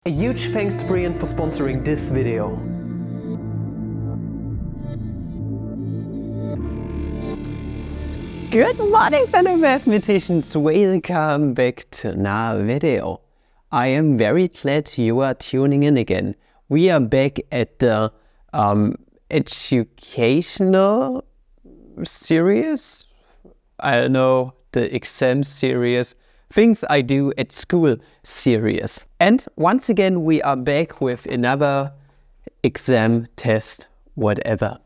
A huge thanks to Brian for sponsoring this video. Good morning, fellow mathematicians. Welcome back to another video. I am very glad you are tuning in again. We are back at the educational series. I don't know, the exam series. Things I do at school series. And once again, we are back with another exam, test, whatever.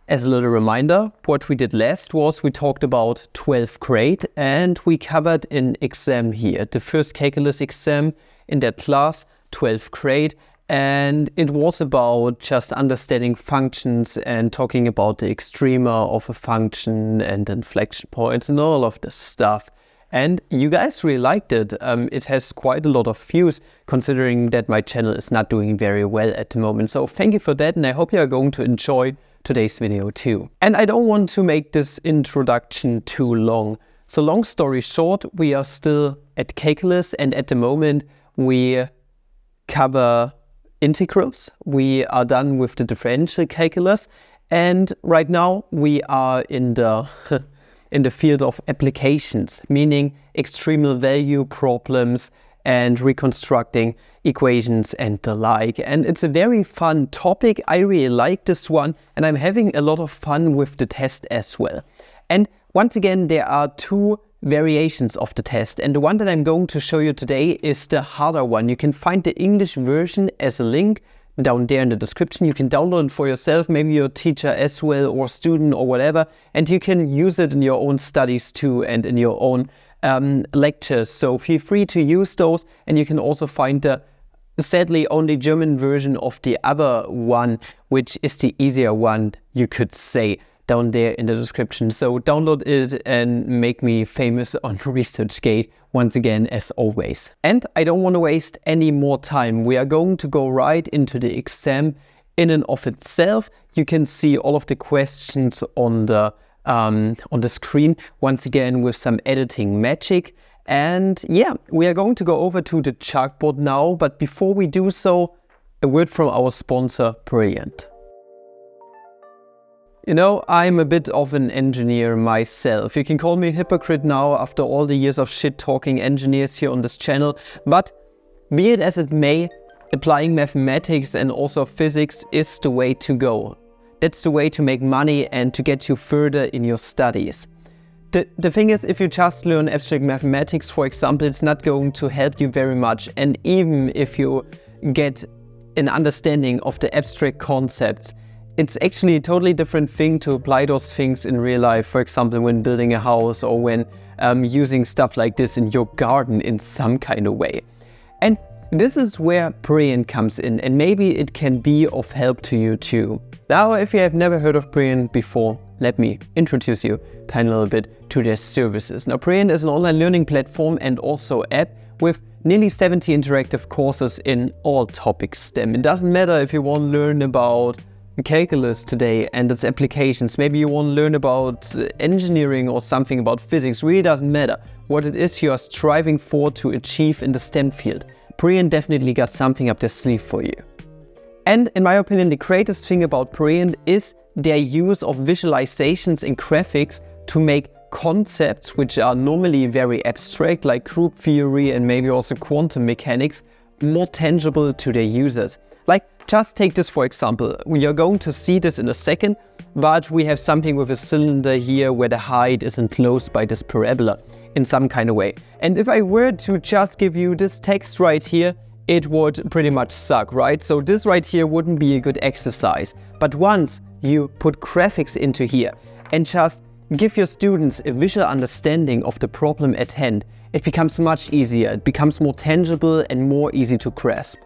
As a little reminder, what we did last was we talked about 12th grade and we covered an exam here. The first calculus exam in that class, 12th grade. And it was about just understanding functions and talking about the extrema of a function and inflection points and all of this stuff. And you guys really liked it. It has quite a lot of views, considering that my channel is not doing very well at the moment. So thank you for that, and I hope you are going to enjoy today's video too. And I don't want to make this introduction too long. So long story short, we are still at calculus, and at the moment we cover integrals. We are done with the differential calculus, and right now we are in the in the field of applications, meaning extremal value problems and reconstructing equations and the like. And it's a very fun topic. I really like this one, and I'm having a lot of fun with the test as well. And once again, there are two variations of the test, and the one that I'm going to show you today is the harder one. You can find the English version as a link down there in the description. You can download it for yourself, maybe your teacher as well, or student or whatever, and you can use it in your own studies too and in your own lectures. So feel free to use those, and you can also find the sadly only German version of the other one, which is the easier one, you could say, down there in the description. So download it and make me famous on ResearchGate once again, as always. And I don't want to waste any more time. We are going to go right into the exam in and of itself. You can see all of the questions on the screen once again with some editing magic. And yeah, we are going to go over to the chalkboard now. But before we do so, a word from our sponsor, Brilliant. You know, I'm a bit of an engineer myself. You can call me a hypocrite now after all the years of shit-talking engineers here on this channel, but be it as it may, applying mathematics and also physics is the way to go. That's the way to make money and to get you further in your studies. The thing is, if you just learn abstract mathematics, for example, it's not going to help you very much. And even if you get an understanding of the abstract concepts, it's actually a totally different thing to apply those things in real life, for example, when building a house or when using stuff like this in your garden in some kind of way. And this is where Brilliant comes in, and maybe it can be of help to you too. Now, if you have never heard of Brilliant before, let me introduce you a tiny little bit to their services. Now, Brilliant is an online learning platform and also app with nearly 70 interactive courses in all topics STEM. It doesn't matter if you want to learn about calculus today and its applications. Maybe you want to learn about engineering or something about physics. Really doesn't matter what it is you are striving for to achieve in the STEM field. Brilliant definitely got something up their sleeve for you. And in my opinion, the greatest thing about Brilliant is their use of visualizations and graphics to make concepts which are normally very abstract, like group theory and maybe also quantum mechanics, more tangible to their users. Like, just take this for example. We are going to see this in a second, but we have something with a cylinder here where the height is enclosed by this parabola in some kind of way. And if I were to just give you this text right here, it would pretty much suck, right? So this right here wouldn't be a good exercise. But once you put graphics into here and just give your students a visual understanding of the problem at hand, it becomes much easier. It becomes more tangible and more easy to grasp.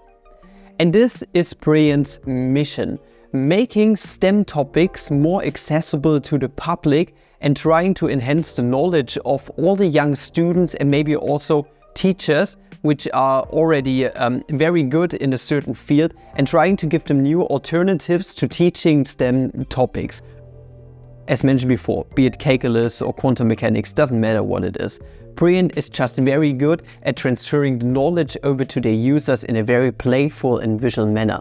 And this is Brilliant's mission, making STEM topics more accessible to the public and trying to enhance the knowledge of all the young students and maybe also teachers which are already very good in a certain field, and trying to give them new alternatives to teaching STEM topics. as mentioned before, be it calculus or quantum mechanics, doesn't matter what it is. Brilliant is just very good at transferring the knowledge over to their users in a very playful and visual manner.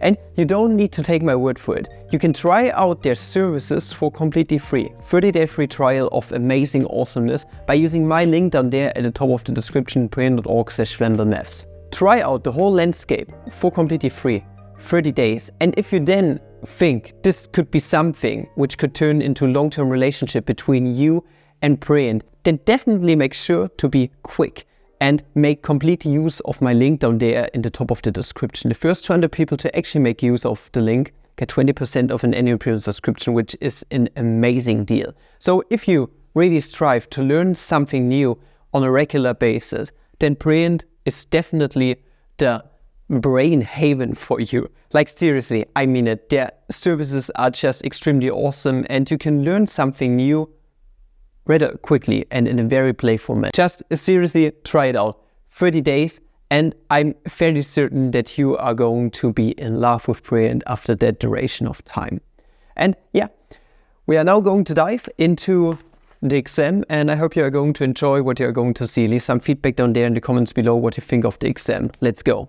And you don't need to take my word for it. You can try out their services for completely free. 30-day free trial of amazing awesomeness by using my link down there at the top of the description, brilliant.org/FlammyMaths. Try out the whole landscape for completely free, 30 days. And if you then think this could be something which could turn into a long-term relationship between you and Brilliant, then definitely make sure to be quick and make complete use of my link down there in the top of the description. The first 200 people to actually make use of the link get 20% of an annual premium subscription, which is an amazing deal. So if you really strive to learn something new on a regular basis, then Brilliant is definitely the brain haven for you. Like seriously, I mean it. Their services are just extremely awesome and you can learn something new rather quickly and in a very playful manner. Just seriously try it out. 30 days and I'm fairly certain that you are going to be in love with Brilliant after that duration of time. And yeah, we are now going to dive into the exam and I hope you are going to enjoy what you are going to see. Leave some feedback down there in the comments below what you think of the exam. Let's go.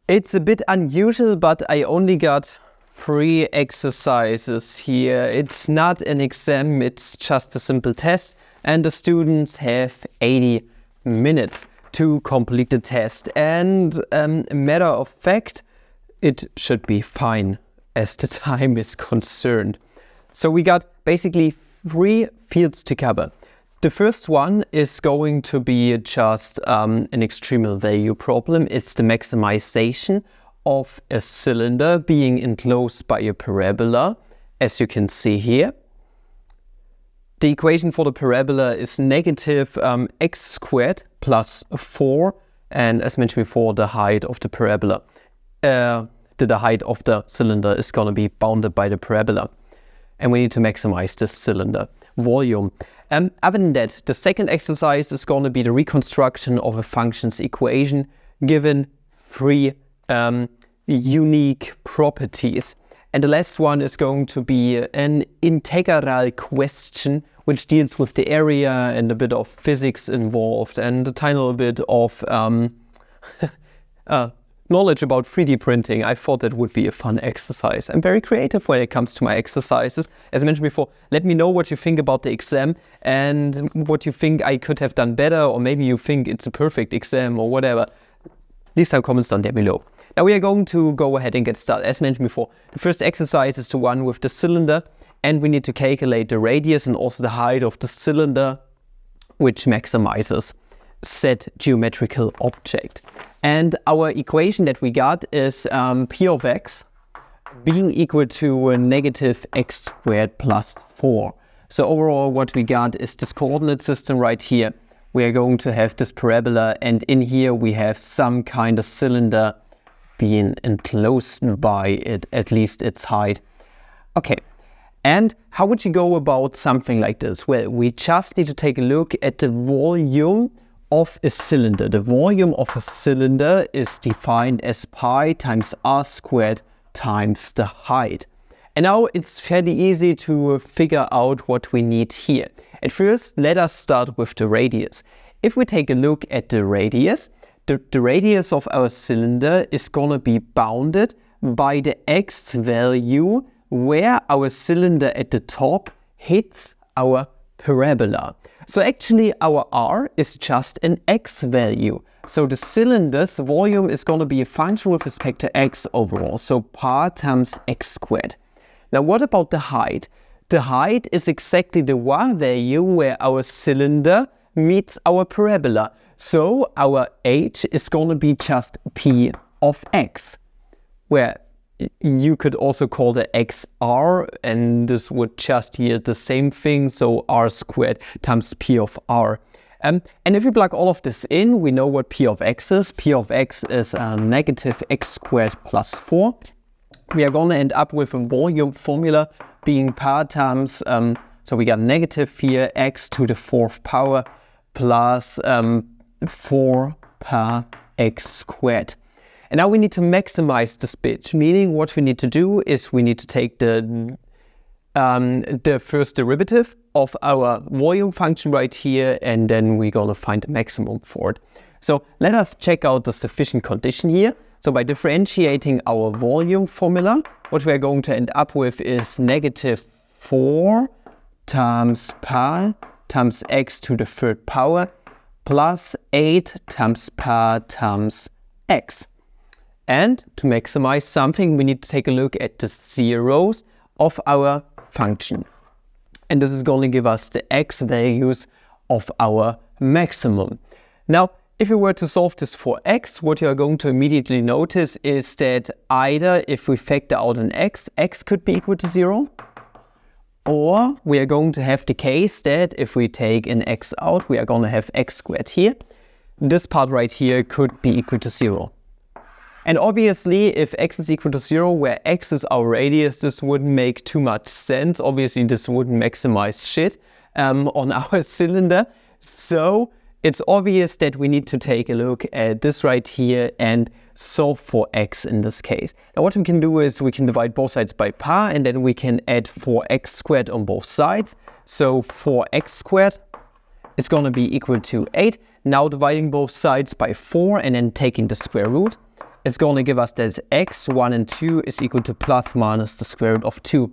It's a bit unusual, but I only got 3 exercises here. It's not an exam, it's just a simple test and the students have 80 minutes to complete the test. And a matter of fact, it should be fine as the time is concerned. So we got basically 3 fields to cover. The first one is going to be just an extremal value problem. It's the maximization of a cylinder being enclosed by a parabola, as you can see here. The equation for the parabola is negative x squared plus 4, and as mentioned before, the height of the parabola, the height of the cylinder is going to be bounded by the parabola. And we need to maximize this cylinder volume. Other than that, the second exercise is going to be the reconstruction of a function's equation given 3 unique properties. And the last one is going to be an integral question which deals with the area and a bit of physics involved and a tiny little bit of knowledge about 3D printing. I thought that would be a fun exercise. I'm very creative when it comes to my exercises. As I mentioned before, let me know what you think about the exam and what you think I could have done better, or maybe you think it's a perfect exam or whatever. Leave some comments down there below. Now we are going to go ahead and get started. As mentioned before, the first exercise is the one with the cylinder, and we need to calculate the radius and also the height of the cylinder, which maximizes said geometrical object. And our equation that we got is p of x being equal to negative x squared plus 4. So overall what we got is this coordinate system right here. We are going to have this parabola, and in here we have some kind of cylinder being enclosed by it, at least its height. Okay, and how would you go about something like this? Well, we just need to take a look at the volume of a cylinder. The volume of a cylinder is defined as pi times r squared times the height. And now it's fairly easy to figure out what we need here. At first, let us start with the radius. If we take a look at the radius, the radius of our cylinder is going to be bounded by the x value where our cylinder at the top hits our parabola. So actually our r is just an x value. So the cylinder's volume is going to be a function with respect to x overall. So pi times x squared. Now what about the height? The height is exactly the y value where our cylinder meets our parabola. So our h is going to be just p of x, where you could also call the xr, and this would just yield the same thing, so r squared times p of r. And if we plug all of this in, we know what p of x is. P of x is negative x squared plus 4. We are going to end up with a volume formula being pi times, so we got negative here, x to the 4th power plus 4 pi x squared. And now we need to maximize this bit, meaning what we need to do is we need to take the first derivative of our volume function right here, and then we're going to find the maximum for it. So let us check out the sufficient condition here. So by differentiating our volume formula, what we're going to end up with is negative 4 times pi times x to the third power plus 8 times pi times x. And to maximize something, we need to take a look at the zeros of our function. And this is going to give us the x values of our maximum. Now, if we were to solve this for x, what you are going to immediately notice is that either if we factor out an x, x could be equal to 0, or we are going to have the case that if we take an x out, we are going to have x squared here. This part right here could be equal to 0. And obviously, if x is equal to 0, where x is our radius, this wouldn't make too much sense. Obviously, this wouldn't maximize shit on our cylinder. So it's obvious that we need to take a look at this right here and solve for x in this case. Now what we can do is we can divide both sides by pi, and then we can add 4x squared on both sides. So 4x squared is going to be equal to 8. Now dividing both sides by 4 and then taking the square root, it's going to give us that x, 1 and 2 is equal to plus minus the square root of 2.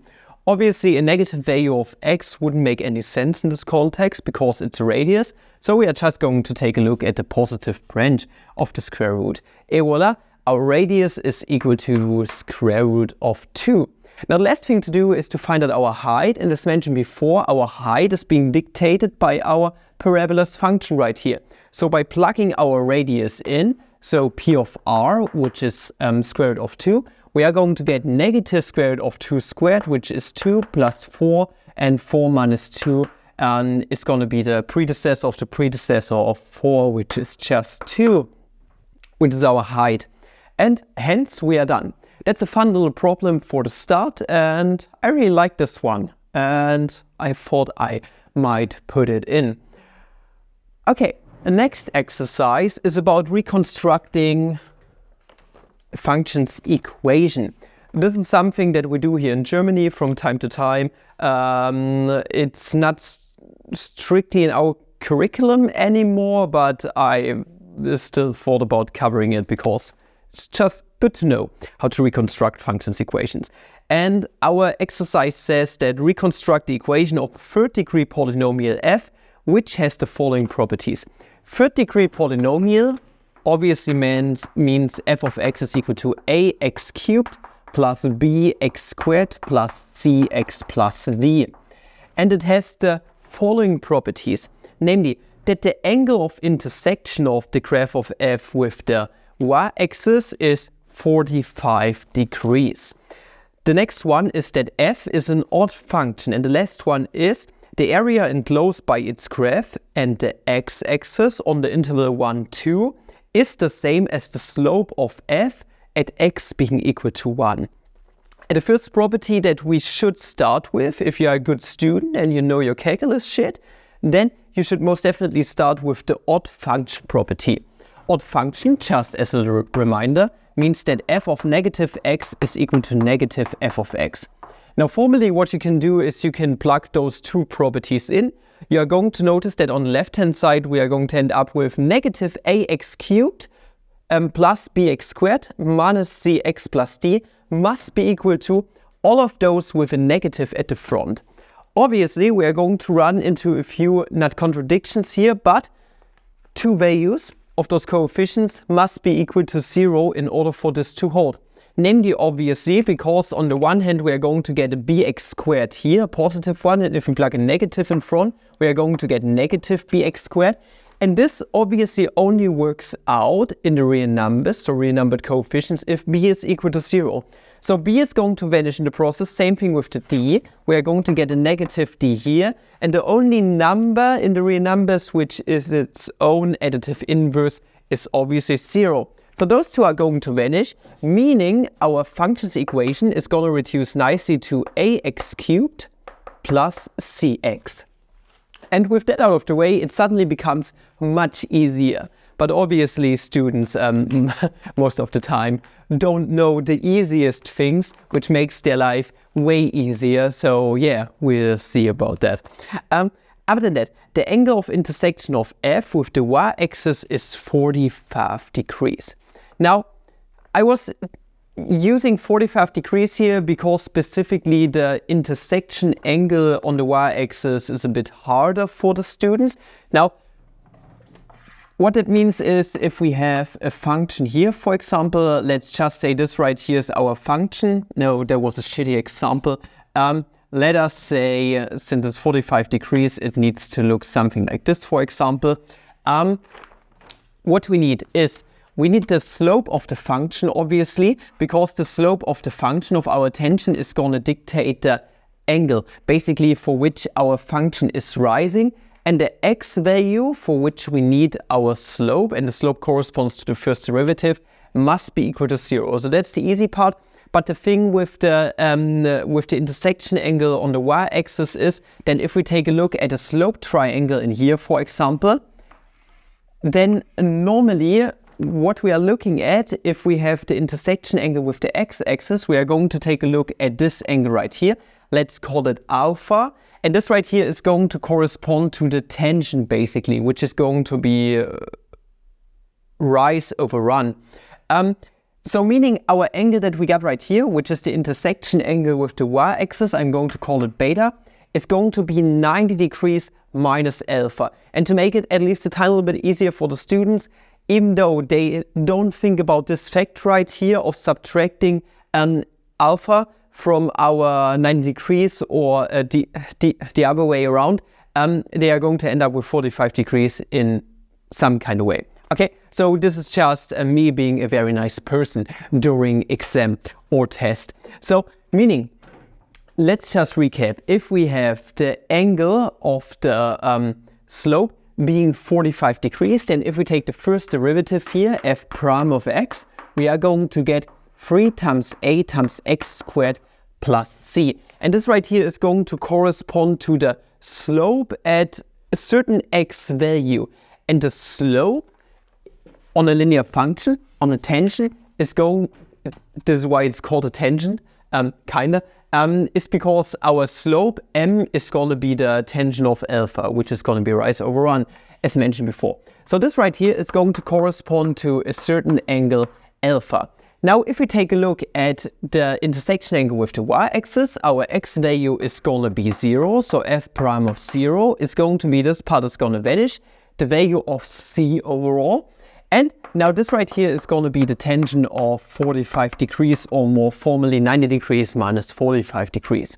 Obviously, a negative value of x wouldn't make any sense in this context because it's a radius. So we are just going to take a look at the positive branch of the square root. Et voila, our radius is equal to square root of 2. Now the last thing to do is to find out our height. And as mentioned before, our height is being dictated by our parabolas function right here. So by plugging our radius in, so p of r, which is square root of 2, we are going to get negative square root of 2 squared, which is 2 plus 4, and 4 minus 2 is going to be the predecessor of the predecessor of 4, which is just 2, which is our height. And hence we are done. That's a fun little problem for the start, and I really like this one, and I thought I might put it in. Okay, the next exercise is about reconstructing functions equation. This is something that we do here in Germany from time to time. It's not strictly in our curriculum anymore, but I still thought about covering it because it's just good to know how to reconstruct functions equations. And our exercise says that reconstruct the equation of third degree polynomial f, which has the following properties. Third degree polynomial obviously means f of x is equal to ax cubed plus bx squared plus cx plus d. And it has the following properties, namely that the angle of intersection of the graph of f with the y-axis is 45 degrees. The next one is that f is an odd function, and the last one is the area enclosed by its graph and the x-axis on the interval 1, 2 is the same as the slope of f at x being equal to 1. And the first property that we should start with, if you are a good student and you know your calculus shit, then you should most definitely start with the odd function property. Odd function, just as a reminder, means that f of negative x is equal to negative f of x. Now formally what you can do is you can plug those two properties in. You are going to notice that on the left hand side we are going to end up with negative ax cubed plus bx squared minus cx plus d must be equal to all of those with a negative at the front. Obviously we are going to run into a few not contradictions here, but two values of those coefficients must be equal to 0 in order for this to hold. Namely, obviously, because on the one hand we are going to get a bx squared here, a positive one, and if we plug a negative in front, we are going to get negative bx squared. And this obviously only works out in the real numbers, so real numbered coefficients, if b is equal to 0. So b is going to vanish in the process, same thing with the d. We are going to get a negative d here, and the only number in the real numbers which is its own additive inverse is obviously 0. So those two are going to vanish, meaning our functions equation is going to reduce nicely to ax cubed plus cx. And with that out of the way, it suddenly becomes much easier. But obviously students, most of the time, don't know the easiest things, which makes their life way easier. So yeah, we'll see about that. Other than that, the angle of intersection of f with the y-axis is 45 degrees. Now, I was using 45 degrees here because specifically the intersection angle on the y-axis is a bit harder for the students. Now, what that means is if we have a function here, for example, let's just say this right here is our function. No, that was a shitty example. Let us say, since it's 45 degrees, it needs to look something like this, for example. What we need is, we need the slope of the function, obviously, because the slope of the function of our tangent is going to dictate the angle, basically for which our function is rising, and the x value for which we need our slope, and the slope corresponds to the first derivative, must be equal to 0. So that's the easy part. But the thing with the intersection angle on the y-axis is, then if we take a look at a slope triangle in here, for example, then normally what we are looking at, if we have the intersection angle with the x-axis, we are going to take a look at this angle right here. Let's call it alpha. And this right here is going to correspond to the tangent, basically, which is going to be rise over run. So meaning our angle that we got right here, which is the intersection angle with the y-axis, I'm going to call it beta, is going to be 90 degrees minus alpha. And to make it at least a tiny little bit easier for the students, even though they don't think about this fact right here of subtracting alpha from our 90 degrees or the other way around, they are going to end up with 45 degrees in some kind of way. Okay, so this is just me being a very nice person during exam or test. So, meaning, let's just recap. If we have the angle of the slope being 45 degrees, then if we take the first derivative here, f prime of x, we are going to get 3 times a times x squared plus c. And this right here is going to correspond to the slope at a certain x value. And the slope on a linear function, on a tangent, is going, this is why it's called a tangent, is because our slope m is going to be the tangent of alpha, which is going to be rise over run, as mentioned before. So this right here is going to correspond to a certain angle alpha. Now, if we take a look at the intersection angle with the y-axis, our x value is going to be 0, so f prime of 0 is going to be, this part is going to vanish, the value of c overall. And now this right here is going to be the tangent of 45 degrees, or more formally 90 degrees minus 45 degrees.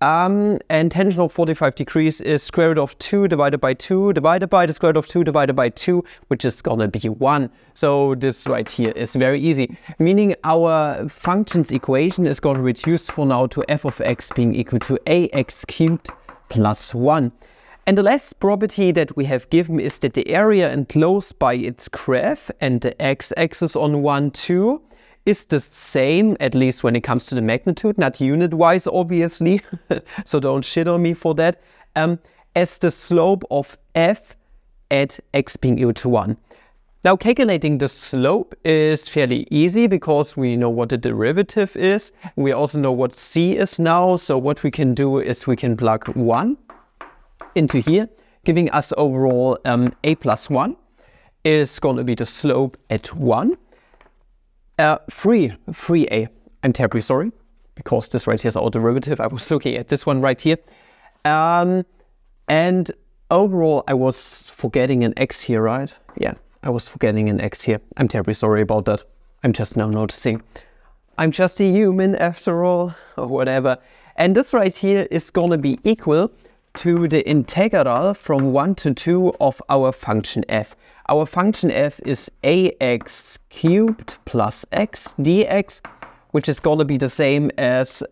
And tangent of 45 degrees is square root of 2 divided by 2 divided by the square root of 2 divided by 2, which is going to be 1. So this right here is very easy, meaning our function's equation is going to reduce for now to f of x being equal to ax cubed plus 1. And the last property that we have given is that the area enclosed by its graph and the x-axis on 1, 2 is the same, at least when it comes to the magnitude, not unit-wise obviously, so don't shit on me for that, as the slope of f at x being equal to 1. Now calculating the slope is fairly easy because we know what the derivative is. We also know what c is now, so what we can do is we can plug 1 into here, giving us overall a plus 1 is going to be the slope at 1. 3a, I'm terribly sorry, because this right here is our derivative. I was looking at this one right here. And overall, I was forgetting an x here, right? Yeah, I was forgetting an x here. I'm terribly sorry about that. I'm just now noticing. I'm just a human after all, or whatever. And this right here is going to be equal to the integral from 1 to 2 of our function f. Our function f is ax cubed plus x dx, which is going to be the same as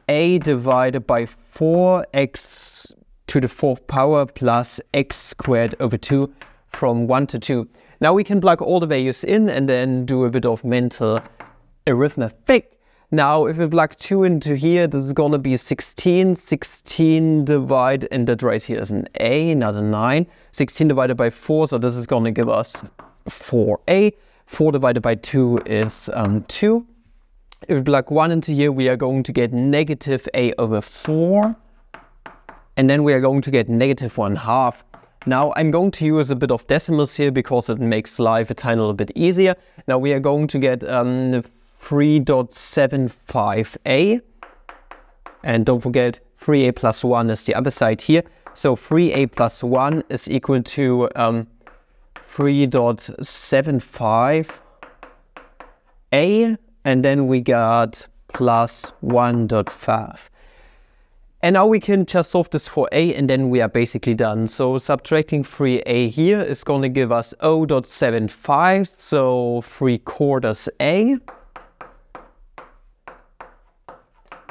a divided by 4x to the 4th power plus x squared over 2 from 1 to 2. Now we can plug all the values in and then do a bit of mental arithmetic. Now, if we plug 2 into here, this is going to be 16. 16 divided, and that right here is an A, not a 9. 16 divided by 4, so this is going to give us 4A. 4 divided by 2 is 2. If we plug 1 into here, we are going to get negative A over 4. And then we are going to get negative 1/2. Now, I'm going to use a bit of decimals here because it makes life a tiny little bit easier. Now, we are going to get 3.75A. And don't forget, 3A plus 1 is the other side here. So 3A plus 1 is equal to 3.75A. And then we got plus 1.5. And now we can just solve this for A, and then we are basically done. So subtracting 3A here is going to give us 0.75, so 3/4 A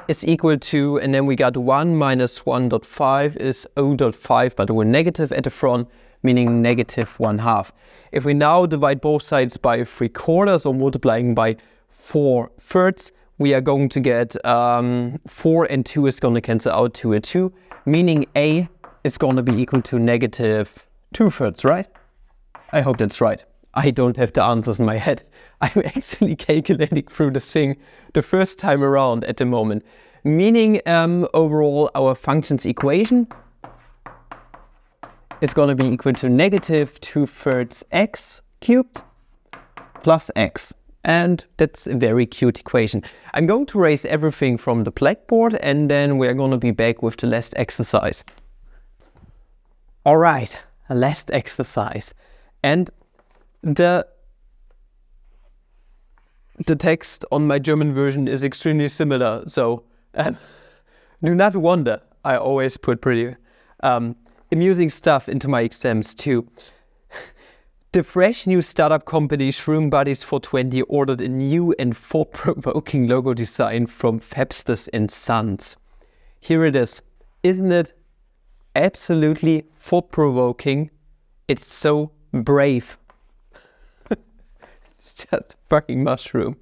is equal to, and then we got 1 minus 1.5 is 0.5, but we're negative at the front, meaning negative 1/2. If we now divide both sides by 3/4 or multiplying by 4/3, we are going to get 4 and 2 is going to cancel out to a 2, meaning A is going to be equal to negative 2/3, right? I hope that's right. I don't have the answers in my head. I'm actually calculating through this thing the first time around at the moment, meaning overall our function's equation is going to be equal to negative 2/3 x cubed plus x. And that's a very cute equation. I'm going to erase everything from the blackboard, and then we're going to be back with the last exercise. All right, last exercise. And the text on my German version is extremely similar. So do not wonder. I always put pretty amusing stuff into my exams too. The fresh new startup company Shroom Buddies for 20 ordered a new and thought-provoking logo design from Fabsters and Sons. Here it is. Isn't it absolutely thought-provoking? It's so brave. It's just fucking mushroom.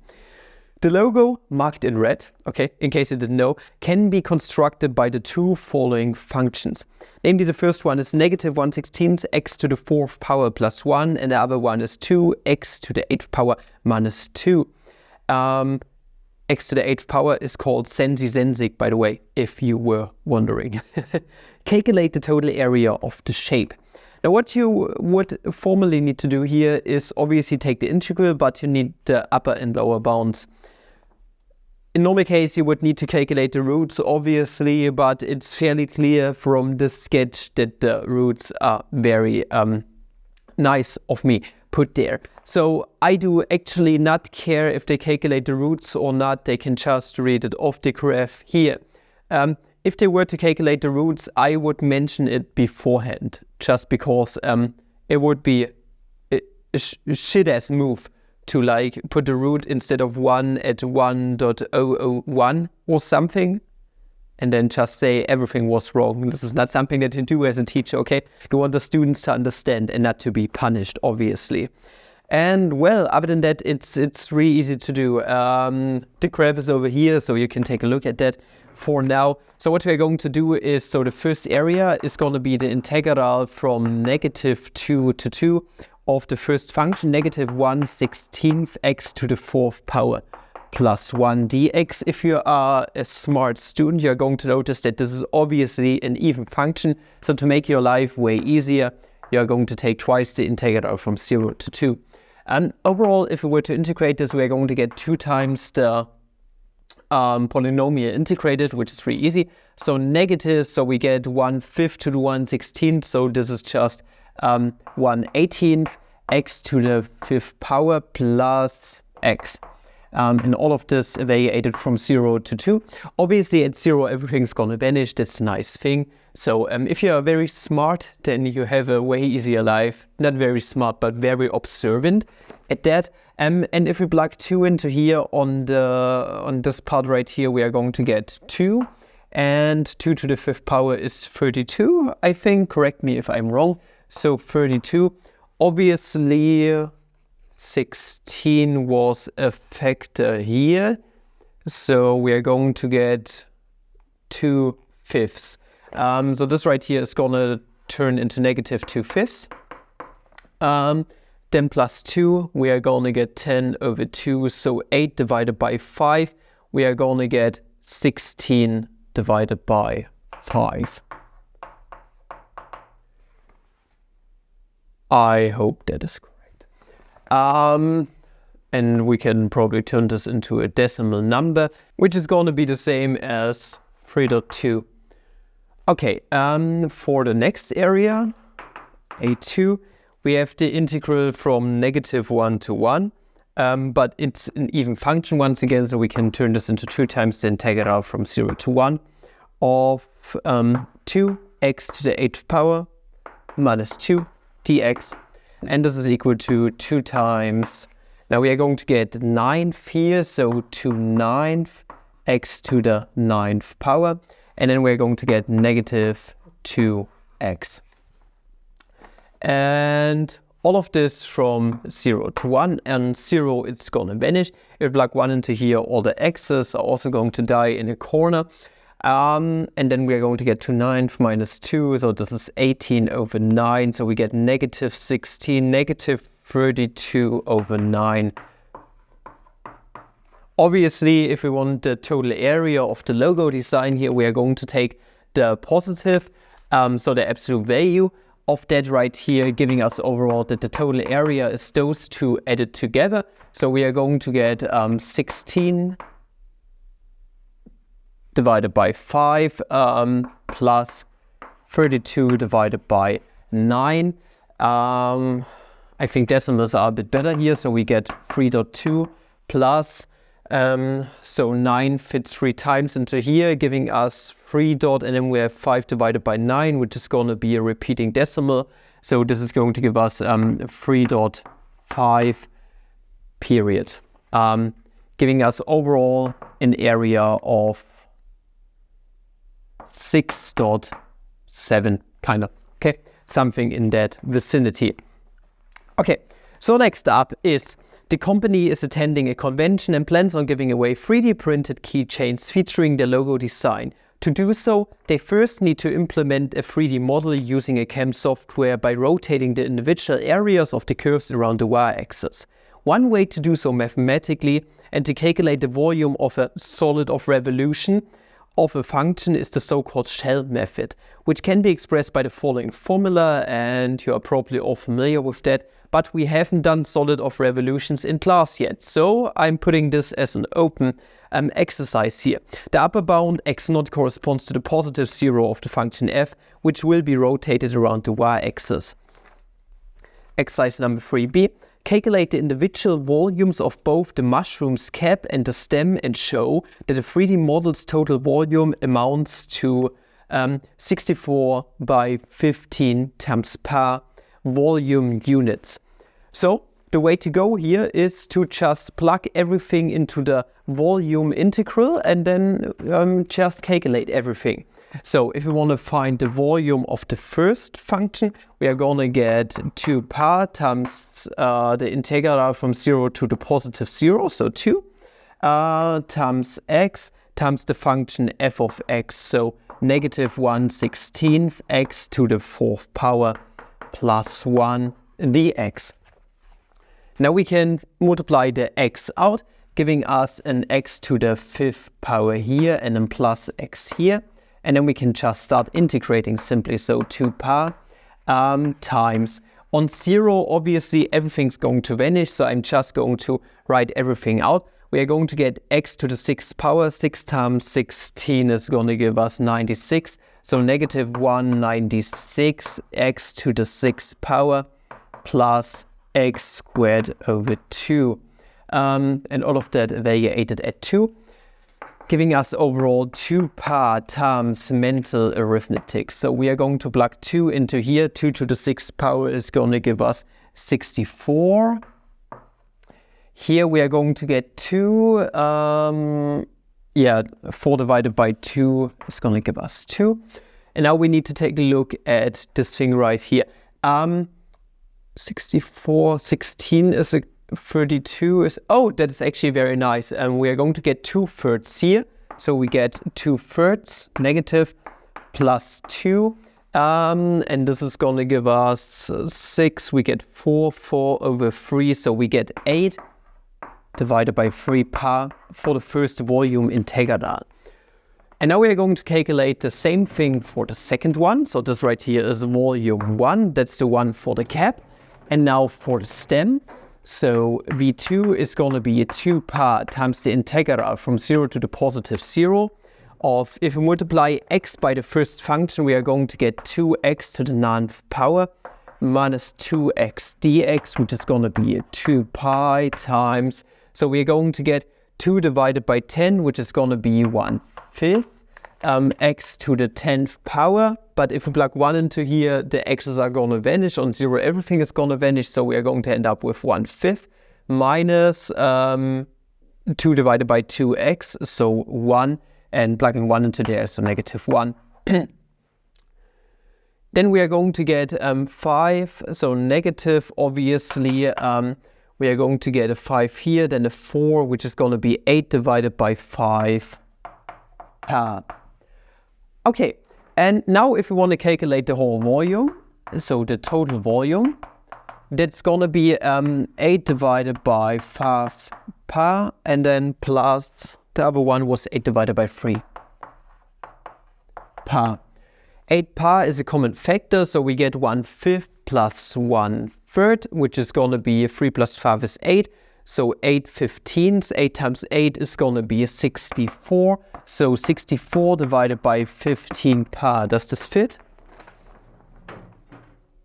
The logo, marked in red, okay, in case you didn't know, can be constructed by the two following functions. Namely, the first one is negative 1/16 x to the 4th power plus 1, and the other one is 2x to the 8th power minus 2. X to the 8th power is called sensi-sensig, by the way, if you were wondering. Calculate the total area of the shape. Now, what you would formally need to do here is obviously take the integral, but you need the upper and lower bounds. In normal case, you would need to calculate the roots, obviously, but it's fairly clear from the sketch that the roots are very nice of me put there. So I do actually not care if they calculate the roots or not. They can just read it off the graph here. If they were to calculate the roots, I would mention it beforehand, just because it would be a shit-ass move to like put the root instead of 1 at 1.001 or something, and then just say everything was wrong. This is not something that you do as a teacher, okay? You want the students to understand and not to be punished, obviously. And well, other than that, it's really easy to do. The graph is over here, so you can take a look at that for now. So what we're going to do is, so the first area is going to be the integral from negative 2 to 2 of the first function, negative 1/16 x to the 4th power plus 1 dx. If you are a smart student, you're going to notice that this is obviously an even function. So to make your life way easier, you're going to take twice the integral from 0 to 2. And overall, if we were to integrate this, we're going to get 2 times the polynomial integrated, which is really easy. So negative, so we get 1/5 to the 1/16. So this is just 1/18 x to the 5th power plus x. And all of this evaluated from 0 to 2. Obviously at 0 everything's gonna vanish. That's a nice thing. So if you are very smart, then you have a way easier life. Not very smart, but very observant at that. And if we plug 2 into here on this part right here, we are going to get 2. And 2 to the 5th power is 32, I think. Correct me if I'm wrong. So 32. Obviously 16 was a factor here. So we are going to get 2/5. So this right here is going to turn into negative 2/5. Then plus 2, we are going to get 10/2. So 8 divided by 5, we are going to get 16 divided by 5. I hope that is correct. And we can probably turn this into a decimal number, which is going to be the same as 3.2. Okay, for the next area, A2, we have the integral from -1 to 1, but it's an even function once again, so we can turn this into 2 times the integral from 0 to 1 of 2x to the 8th power minus 2 dx, and this is equal to 2 times, now we are going to get 9th here, so 2/9 x to the 9th power, and then we're going to get negative 2x. And all of this from 0 to 1, and 0 it's going to vanish. If we plug 1 into here, all the x's are also going to die in a corner. And then we're going to get 2/9 minus 2, so this is 18/9, so we get negative 16, negative 32/9. Obviously, if we want the total area of the logo design here, we are going to take the positive, so the absolute value of that right here, giving us overall that the total area is those two added together. So we are going to get 16 divided by 5 plus 32 divided by 9. I think decimals are a bit better here, so we get 3.2 plus, so 9 fits 3 times into here, giving us 3 dot, and then we have 5 divided by 9, which is going to be a repeating decimal. So this is going to give us 3.5 period, giving us overall an area of 6.7, kind of, okay, something in that vicinity. Okay, so next up is the company is attending a convention and plans on giving away 3D printed keychains featuring the logo design. To do so, they first need to implement a 3D model using a CAM software by rotating the individual areas of the curves around the y-axis. One way to do so mathematically and to calculate the volume of a solid of revolution of a function is the so-called shell method, which can be expressed by the following formula, and you are probably all familiar with that, but we haven't done solid of revolutions in class yet, so I'm putting this as an open exercise here. The upper bound x0 corresponds to the positive 0 of the function f, which will be rotated around the y-axis. Exercise number 3b. Calculate the individual volumes of both the mushroom's cap and the stem and show that the 3D model's total volume amounts to 64 by 15 times per volume units. So the way to go here is to just plug everything into the volume integral and then just calculate everything. So if we want to find the volume of the first function, we are going to get 2 par times the integral from 0 to the positive 0, so 2, times x times the function f of x, so negative 1/16 x to the 4th power plus 1 dx. Now we can multiply the x out, giving us an x to the 5th power here and then plus x here. And then we can just start integrating simply. So 2 par times, on 0, obviously everything's going to vanish. So I'm just going to write everything out. We are going to get x to the 6th power. 6 times 16 is going to give us 96. So negative 196 x to the 6th power plus x squared over 2. And all of that evaluated at 2. Giving us overall 2 par times mental arithmetic. So we are going to plug 2 into here. 2 to the 6th power is going to give us 64. Here we are going to get 2. 4 divided by 2 is going to give us 2. And now we need to take a look at this thing right here. 64, 16 is a 32 is, oh, that is actually very nice. And we are going to get 2/3 here. So we get 2/3 negative plus 2. And this is going to give us 6. We get 4 over 3. So we get 8 divided by 3 par for the first volume integral. And now we are going to calculate the same thing for the second one. So this right here is volume 1. That's the one for the cap. And now for the stem. So V2 is going to be 2 par times the integral from 0 to the positive 0 of, if we multiply x by the first function, we are going to get 2x to the 9th power minus 2x dx, which is going to be 2 pi times, so we are going to get 2 divided by 10, which is going to be 1/5, x to the 10th power. But if we plug 1 into here, the x's are going to vanish. On 0, everything is going to vanish. So we are going to end up with 1/5 minus 2 divided by 2x, so 1. And plugging 1 into there, so -1. Then we are going to get 5, so negative, obviously. We are going to get a 5 here, then a 4, which is going to be 8 divided by 5. Okay, and now if we want to calculate the whole volume, so the total volume, that's going to be 8 divided by 5 par, and then plus, the other one was 8 divided by 3 par. 8 par is a common factor, so we get 1/5 plus 1/3, which is going to be 3 plus 5 is 8. So 8/15, 8 times 8 is going to be 64. So 64 divided by 15 par. Does this fit?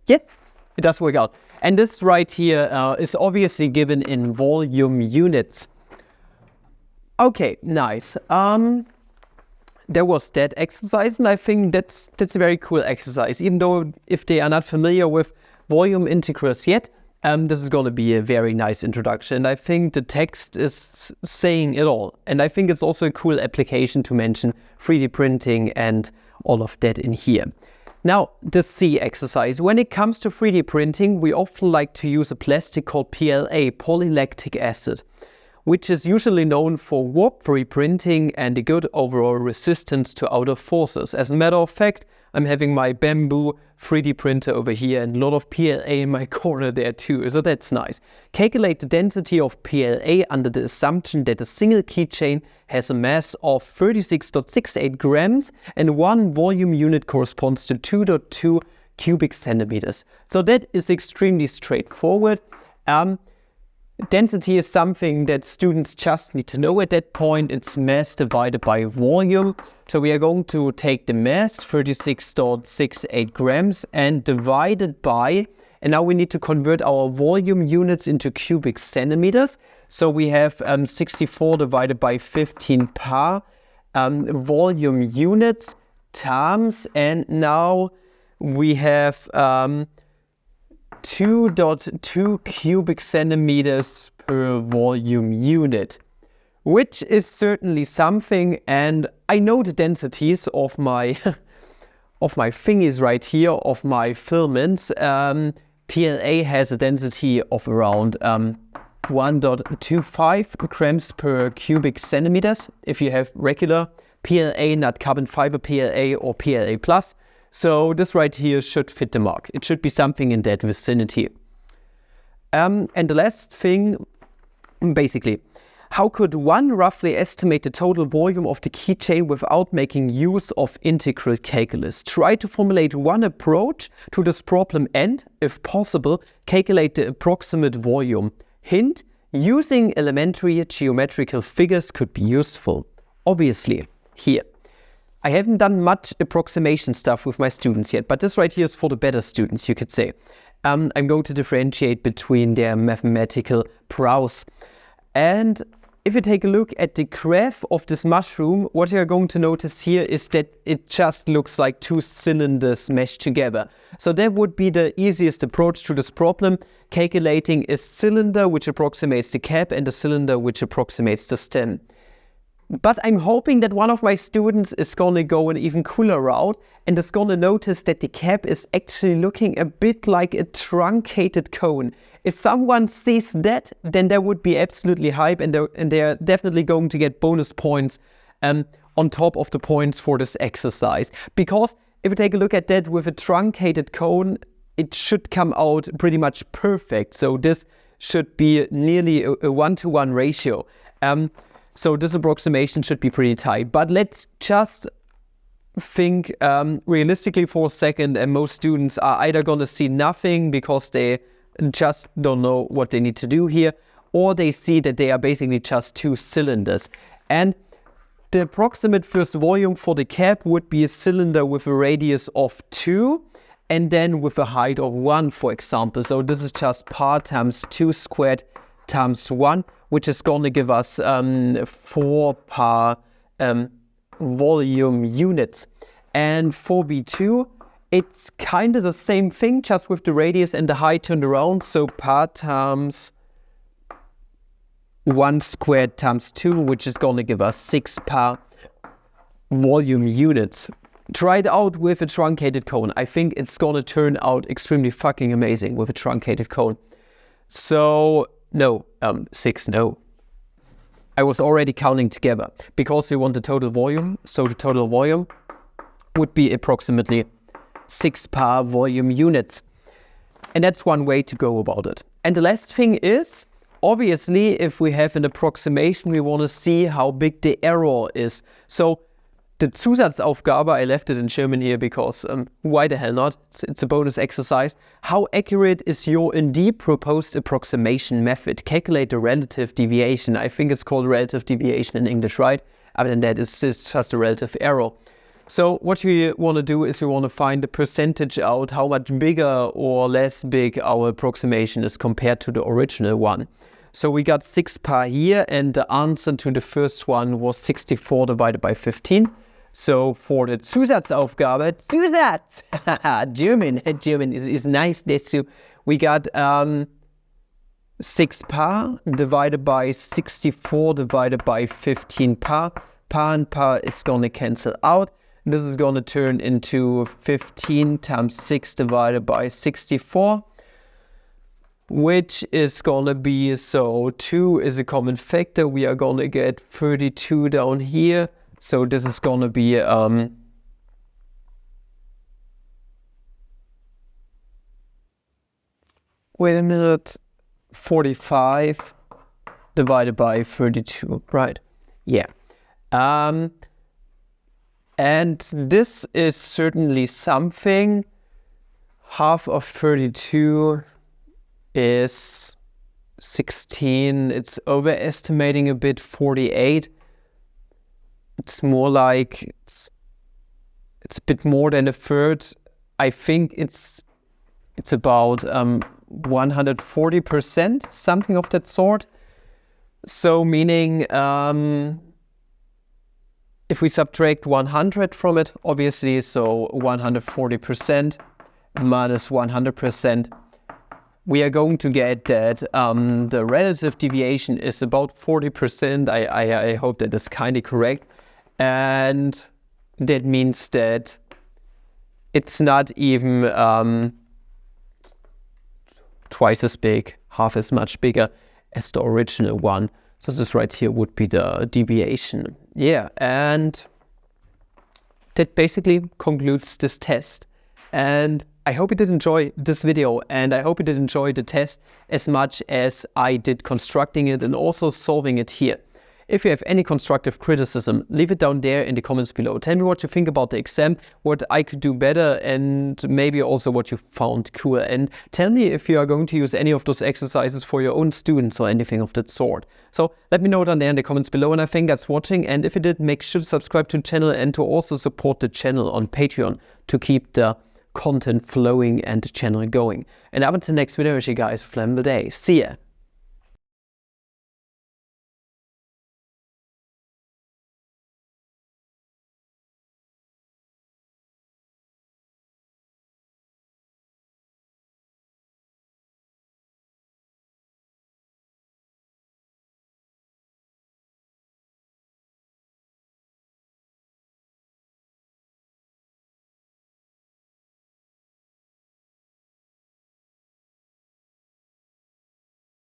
Yeah, it does work out. And this right here is obviously given in volume units. Okay, nice. There was that exercise, and I think that's a very cool exercise. Even though if they are not familiar with volume integrals yet, this is going to be a very nice introduction. And I think the text is saying it all. And I think it's also a cool application to mention 3D printing and all of that in here. Now, the C exercise. When it comes to 3D printing, we often like to use a plastic called PLA, polylactic acid, which is usually known for warp-free printing and a good overall resistance to outer forces. As a matter of fact, I'm having my bamboo 3D printer over here and a lot of PLA in my corner there too, so that's nice. Calculate the density of PLA under the assumption that a single keychain has a mass of 36.68 grams and one volume unit corresponds to 2.2 cubic centimeters. So that is extremely straightforward. Density is something that students just need to know at that point. It's mass divided by volume. So we are going to take the mass, 36.68 grams, and divide it by, and now we need to convert our volume units into cubic centimeters. So we have 64 divided by 15 par volume units times, and now we have 2.2 cubic centimeters per volume unit, which is certainly something. And I know the densities of my of my thingies right here, of my filaments. PLA has a density of around 1.25 grams per cubic centimeters if you have regular PLA, not carbon fiber PLA or PLA plus. So this right here should fit the mark. It should be something in that vicinity. And the last thing, basically, how could one roughly estimate the total volume of the keychain without making use of integral calculus? Try to formulate one approach to this problem and, if possible, calculate the approximate volume. Hint, using elementary geometrical figures could be useful. Obviously, here. I haven't done much approximation stuff with my students yet, but this right here is for the better students, you could say. I'm going to differentiate between their mathematical prowess. And if you take a look at the graph of this mushroom, what you're going to notice here is that it just looks like two cylinders meshed together. So that would be the easiest approach to this problem, calculating a cylinder which approximates the cap and a cylinder which approximates the stem. But I'm hoping that one of my students is gonna go an even cooler route and is gonna notice that the cap is actually looking a bit like a truncated cone. If someone sees that, then that would be absolutely hype, and they're definitely going to get bonus points on top of the points for this exercise. Because if you take a look at that with a truncated cone, it should come out pretty much perfect. So this should be nearly a 1-to-1 ratio. So this approximation should be pretty tight. But let's just think realistically for a second, and most students are either going to see nothing because they just don't know what they need to do here, or they see that they are basically just two cylinders. And the approximate first volume for the cap would be a cylinder with a radius of 2 and then with a height of 1, for example. So this is just par times 2 squared times 1, which is going to give us 4 par volume units. And for V2, it's kind of the same thing, just with the radius and the height turned around. So par times 1 squared times 2, which is going to give us 6 par volume units. Try it out with a truncated cone. I think it's going to turn out extremely fucking amazing with a truncated cone. So, no, 6, no. I was already counting together because we want the total volume. So the total volume would be approximately 6 par volume units. And that's one way to go about it. And the last thing is, obviously, if we have an approximation, we want to see how big the error is. So the Zusatzaufgabe, I left it in German here because why the hell not? It's a bonus exercise. How accurate is your indeed proposed approximation method? Calculate the relative deviation. I think it's called relative deviation in English, right? Other than that, it's just a relative error. So what you want to do is you want to find the percentage out, how much bigger or less big our approximation is compared to the original one. So we got 6 par here, and the answer to the first one was 64 divided by 15. So for the Zusatzaufgabe, German is nice. We got 6 par divided by 64 divided by 15 par. Par and par is going to cancel out. This is going to turn into 15 times 6 divided by 64, which is going to be, so 2 is a common factor. We are going to get 32 down here. So this is going to be wait a minute, 45 divided by 32, right? Yeah. And this is certainly something. Half of 32 is 16. It's overestimating a bit, 48. It's more like, it's a bit more than a third. I think it's about 140%, something of that sort. So meaning, if we subtract 100 from it, obviously, so 140% minus 100%, we are going to get that the relative deviation is about 40%. I hope that is kind of correct. And that means that it's not even twice as big, half as much bigger as the original one. So this right here would be the deviation. Yeah, and that basically concludes this test. And I hope you did enjoy this video, and I hope you did enjoy the test as much as I did constructing it and also solving it here. If you have any constructive criticism, leave it down there in the comments below. Tell me what you think about the exam, what I could do better, and maybe also what you found cool. And tell me if you are going to use any of those exercises for your own students or anything of that sort. So let me know down there in the comments below, and I thank you guys for watching. And if you did, make sure to subscribe to the channel and to also support the channel on Patreon to keep the content flowing and the channel going. And up until next video, I wish you guys a phenomenal day. See ya!